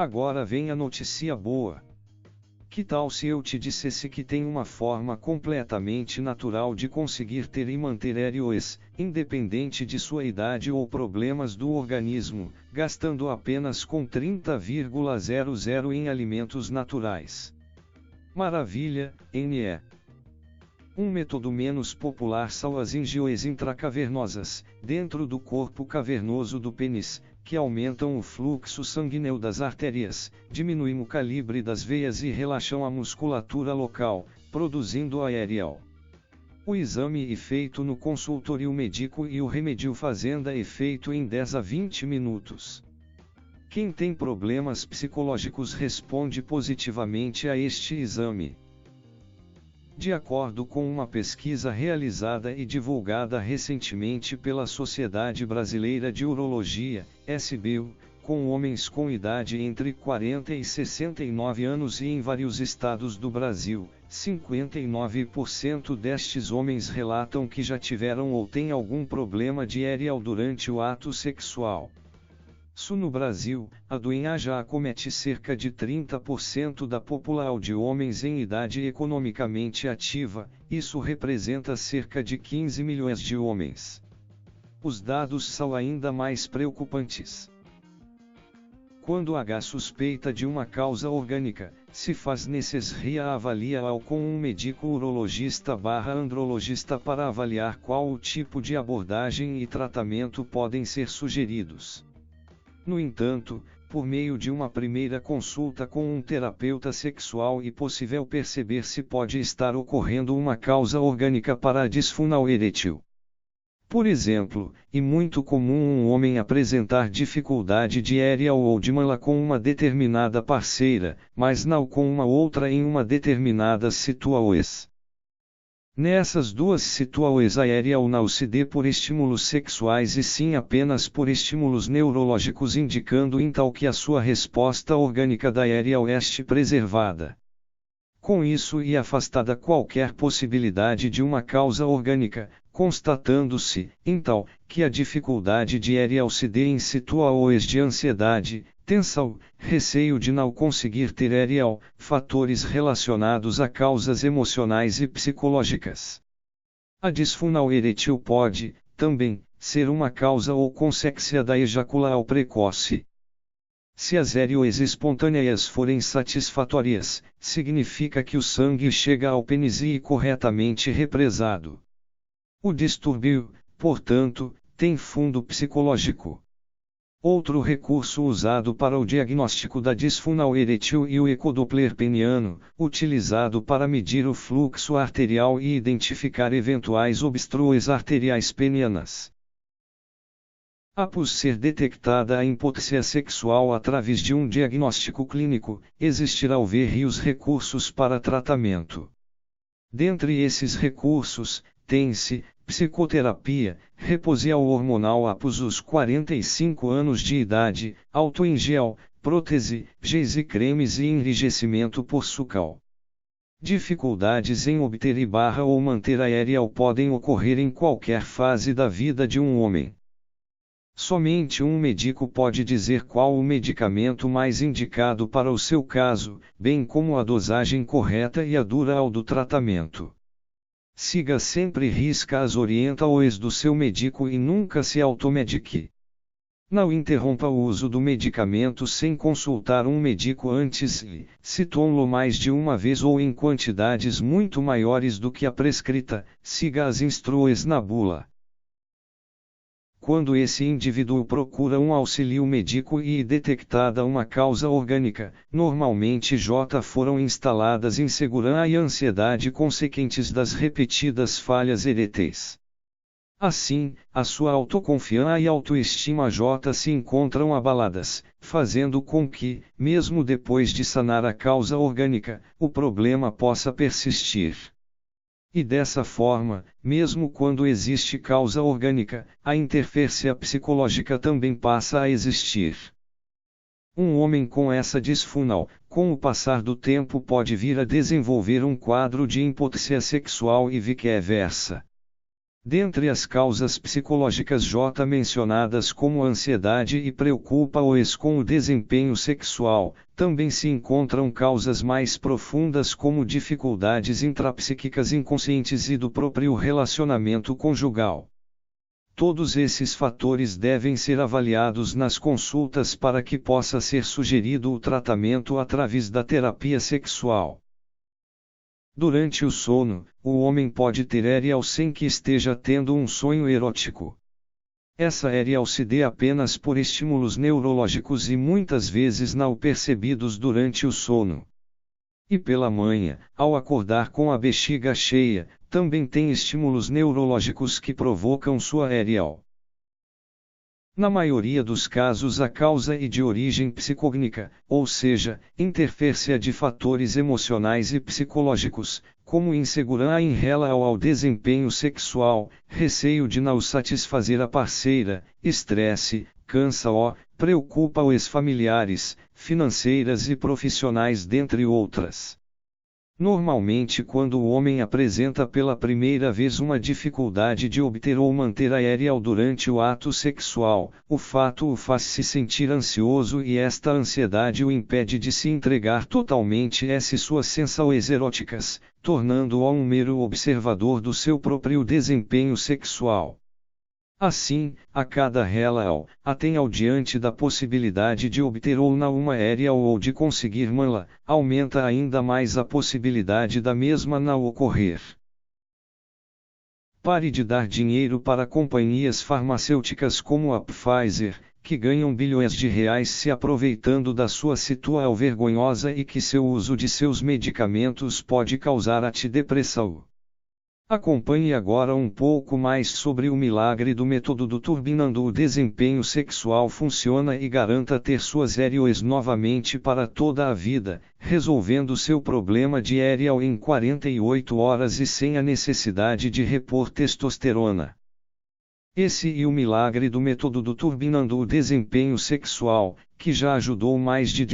Agora vem a notícia boa. Que tal se eu te dissesse que tem uma forma completamente natural de conseguir ter e manter ERIOS, independente de sua idade ou problemas do organismo, gastando apenas com 30,00 em alimentos naturais? Maravilha, NE. Um método menos popular são as angioes intracavernosas, dentro do corpo cavernoso do pênis, que aumentam o fluxo sanguíneo das artérias, diminuem o calibre das veias e relaxam a musculatura local, produzindo a ERIOL. O exame é feito no consultório médico e o remédio fazenda é feito em 10 a 20 minutos. Quem tem problemas psicológicos responde positivamente a este exame. De acordo com uma pesquisa realizada e divulgada recentemente pela Sociedade Brasileira de Urologia, SBU, com homens com idade entre 40 e 69 anos e em vários estados do Brasil, 59% destes homens relatam que já tiveram ou têm algum problema de ERIOL durante o ato sexual. No Brasil, a doença já acomete cerca de 30% da população de homens em idade economicamente ativa, isso representa cerca de 15 milhões de homens. Os dados são ainda mais preocupantes. Quando há suspeita de uma causa orgânica, se faz necessária a avaliação com um médico urologista/andrologista para avaliar qual o tipo de abordagem e tratamento podem ser sugeridos. No entanto, por meio de uma primeira consulta com um terapeuta sexual é possível perceber se pode estar ocorrendo uma causa orgânica para a disfunção erétil. Por exemplo, é muito comum um homem apresentar dificuldade de ERIOL ou de mala com uma determinada parceira, mas não com uma outra em uma determinada situação. Nessas duas situações a ERIOL não se dê por estímulos sexuais e sim apenas por estímulos neurológicos, indicando então que a sua resposta orgânica da ERIOL este preservada. Com isso e afastada qualquer possibilidade de uma causa orgânica, constatando-se, então, que a dificuldade de ERIOL se dê em situações de ansiedade, tensão, receio de não conseguir ter ERIOL, fatores relacionados a causas emocionais e psicológicas. A disfunção erétil pode, também, ser uma causa ou consequência da ejaculação precoce. Se as ERIOs espontâneas forem satisfatórias, significa que o sangue chega ao pênis e é corretamente represado. O distúrbio, portanto, tem fundo psicológico. Outro recurso usado para o diagnóstico da disfunção erétil é o ecodoppler peniano, utilizado para medir o fluxo arterial e identificar eventuais obstruções arteriais penianas. Após ser detectada a impotência sexual através de um diagnóstico clínico, existirão vários recursos para tratamento. Dentre esses recursos, tem-se psicoterapia, reposição hormonal após os 45 anos de idade, álcool em gel, prótese, géis e cremes e enrijecimento por sucal. Dificuldades em obter ou manter a ERIOL podem ocorrer em qualquer fase da vida de um homem. Somente um médico pode dizer qual o medicamento mais indicado para o seu caso, bem como a dosagem correta e a duração do tratamento. Siga sempre as orientações do seu médico e nunca se automedique. Não interrompa o uso do medicamento sem consultar um médico antes e, se tome-lo mais de uma vez ou em quantidades muito maiores do que a prescrita, siga as instruções na bula. Quando esse indivíduo procura um auxílio médico e detectada uma causa orgânica, normalmente foram instaladas insegurança e ansiedade consequentes das repetidas falhas eréteis. Assim, a sua autoconfiança e autoestima se encontram abaladas, fazendo com que, mesmo depois de sanar a causa orgânica, o problema possa persistir. E dessa forma, mesmo quando existe causa orgânica, a interferência psicológica também passa a existir. Um homem com essa disfunção, com o passar do tempo pode vir a desenvolver um quadro de impotência sexual e vice-versa. Dentre as causas psicológicas já mencionadas como ansiedade e preocupa-os com o desempenho sexual, também se encontram causas mais profundas como dificuldades intrapsíquicas inconscientes e do próprio relacionamento conjugal. Todos esses fatores devem ser avaliados nas consultas para que possa ser sugerido o tratamento através da terapia sexual. Durante o sono, o homem pode ter EREAL sem que esteja tendo um sonho erótico. Essa EREAL se dê apenas por estímulos neurológicos e muitas vezes não percebidos durante o sono. E pela manhã, ao acordar com a bexiga cheia, também tem estímulos neurológicos que provocam sua EREAL. Na maioria dos casos a causa é de origem psicognica, ou seja, interferência de fatores emocionais e psicológicos, como insegurança em relação ao desempenho sexual, receio de não satisfazer a parceira, estresse, cansa-o, preocupa os familiares, financeiras e profissionais dentre outras. Normalmente quando o homem apresenta pela primeira vez uma dificuldade de obter ou manter a EREAL durante o ato sexual, o fato o faz se sentir ansioso e esta ansiedade o impede de se entregar totalmente às suas sensações eróticas, tornando-o um mero observador do seu próprio desempenho sexual. Assim, a cada relação, atenha diante da possibilidade de obter ou não uma EREAL ou de conseguir mantê-la, aumenta ainda mais a possibilidade da mesma não ocorrer. Pare de dar dinheiro para companhias farmacêuticas como a Pfizer, que ganham bilhões de reais se aproveitando da sua situação vergonhosa e que seu uso de seus medicamentos pode causar a depressão. Acompanhe agora um pouco mais sobre o milagre do método do turbinando o desempenho sexual funciona e garanta ter suas EREALs novamente para toda a vida, resolvendo seu problema de EREAL em 48 horas e sem a necessidade de repor testosterona. Esse é o milagre do método do turbinando o desempenho sexual, que já ajudou mais de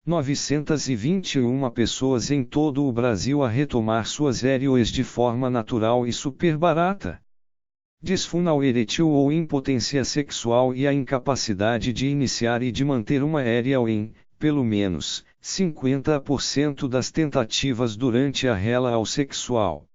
921 pessoas em todo o Brasil a retomar suas EREALs de forma natural e super barata. Disfunção eretil ou impotência sexual e a incapacidade de iniciar e de manter uma EREAL em, pelo menos, 50% das tentativas durante a relação sexual.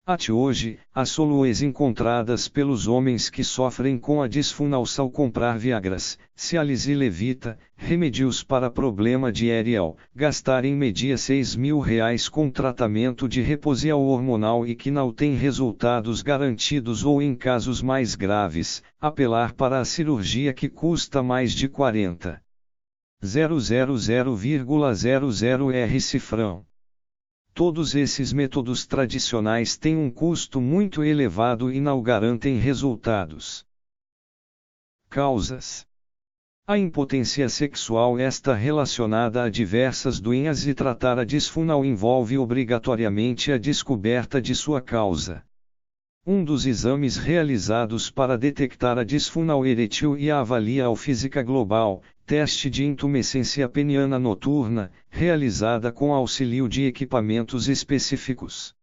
Até hoje, as soluções encontradas pelos homens que sofrem com a disfunção comprar Viagras, Cialis e Levita, remédios para problema de EREAL, gastar em média R$6.000 com tratamento de reposição hormonal e que não tem resultados garantidos ou em casos mais graves, apelar para a cirurgia que custa mais de 40.000,00 cifrão. Todos esses métodos tradicionais têm um custo muito elevado e não garantem resultados. Causas: a impotência sexual está relacionada a diversas doenças e tratar a disfunção envolve obrigatoriamente a descoberta de sua causa. Um dos exames realizados para detectar a disfunção eretil e a avaliação física global, teste de intumescência peniana noturna, realizada com auxílio de equipamentos específicos.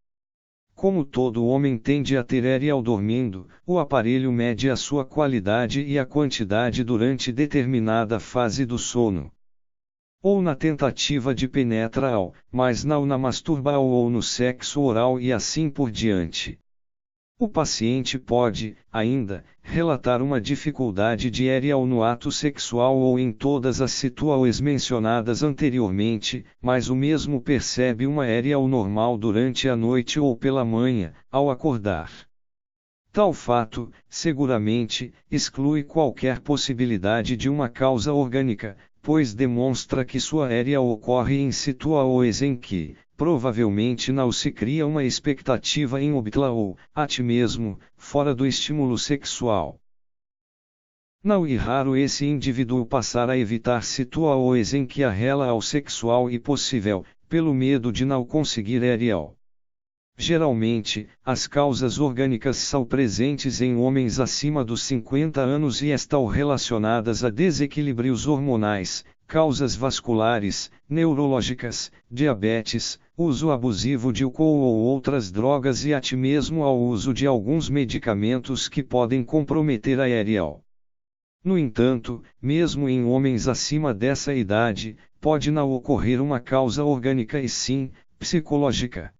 Como todo homem tende a ter EREAL dormindo, o aparelho mede a sua qualidade e a quantidade durante determinada fase do sono. Ou na tentativa de penetração, mas não na masturbação ou no sexo oral e assim por diante. O paciente pode, ainda, relatar uma dificuldade de EREAL no ato sexual ou em todas as situações mencionadas anteriormente, mas o mesmo percebe uma EREAL normal durante a noite ou pela manhã, ao acordar. Tal fato, seguramente, exclui qualquer possibilidade de uma causa orgânica, pois demonstra que sua EREAL ocorre em situações em que, provavelmente não se cria uma expectativa em obtê-la ou, até mesmo, fora do estímulo sexual. Não é raro esse indivíduo passar a evitar situações em que a relação sexual é possível, pelo medo de não conseguir EREAL. Geralmente, as causas orgânicas são presentes em homens acima dos 50 anos e estão relacionadas a desequilíbrios hormonais, causas vasculares, neurológicas, diabetes, uso abusivo de álcool ou outras drogas e até mesmo ao uso de alguns medicamentos que podem comprometer a aerial. No entanto, mesmo em homens acima dessa idade, pode não ocorrer uma causa orgânica e sim, psicológica.